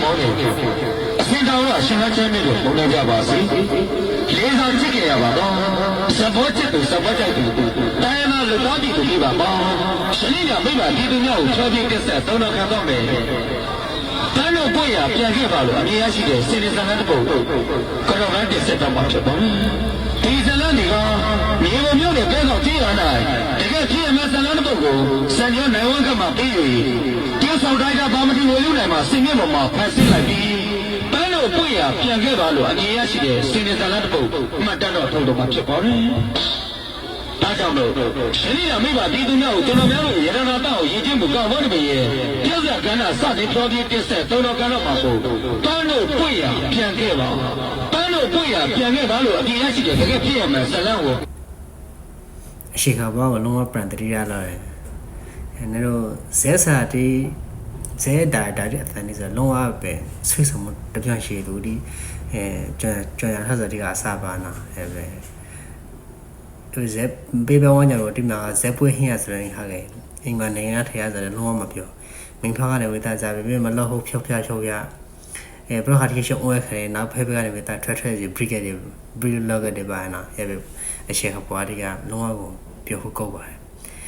မောင်းနေအစင်တော်ကရှင်လက်ချင်းတွေကိုပုံနေကြပါစေလေးစားချစ်ကြရပါတော့စဘောချစ်သူစဘောကြိုက်သူတိုင်းနာလူသားပြည်သူပြပါပေါ့ရှင်ရမိဘပြည်သူများကိုချောပြကက်ဆက်သုံးတော်ခံတော့မယ်တန်းလို့ကိုရပြန်ခဲ့ပါလို့အမြင်ရရှိတဲ့စေတဇာတ်တပုတ်ကောတော်ကတက်ဆက်တော့မှာဖြစ်ပါဒီဇလန်တွေကမြေပေါ်မြို့နယ်ပဲဆောင်ကြီးလာနိုင်တကယ်ဖြစ်ရမယ့်ဇလန်တပုတ်ကိုစံကျော်နိုင်ဝန်းကမှပြီး၍ကျင်းဆောင်တိုင်းကဘာမတိဝေလူနိုင်မှာစင်မြင့်ပေါ်မှာဖန်ဆင်းလိုက်ပြီးတန်းလို့ကိုရပြန်ခဲ့ပါလို့အမြင်ရရှိတဲ့စေတဇာတ်တပုတ်မှတ်တမ်းတော့ထုတ်တော့မှာဖြစ်ပါတယ်ဒါကြောင့်လို့ရှင်ရမိဘပြည်သူများကိုကျွန်တော်များတို့ရတနာတောက်ရည်ချင်းမှုကောင်းဖို့တပည့်ရဲ့ပြည့်စုံကဏ္ဍစတင်ပြောပြတက်ဆက်သုံးတော်ကဏ္ဍမှာကိုတန်းလို့ကိုရပြန်ခဲ့ပါတန်းလို့ကိုရပြန်ခဲ့ပါလို့အမြင်ရရှိတဲ့တကယ်ဖြစ်ရမယ်ဇလန်ကိုအရှိခါဘောကလုံးဝပြန်တတိရလာတယ်အဲတို့ဇဲစာတီဇဲဒါတဲ့အသံလေးဆိုလုံးဝပဲဆွေးဆုံမှုတပြန့်ရှိသူဒီကျော်ရထဆိုဒီကအစပါနာအဲပဲသူဇက်ဘေးဘဝညတော့ဒီမှာဇက်ပွဲဟင်းရဆိုရင်ဟာလေအိမ်မှာနိုင်ငံထဲရဆိုတော့လုံးဝမပြောမင်းဖားကလည်းဝေသားကြပဲမလို့ဟုတ်ဖြောက်ဖြားဖြောက်ရအဲဘရဟာတီရှောင်းဝဲခဲနောက်ဖဲဖဲကလည်းဝေသားထွက်စီဘရိဂေဒ်ဘရီလော့ဂတ်တွေပါနာအဲပဲအရှိခပွားတွေကလုံးဝကိုပြောဖို့ကောက်ပါတယ်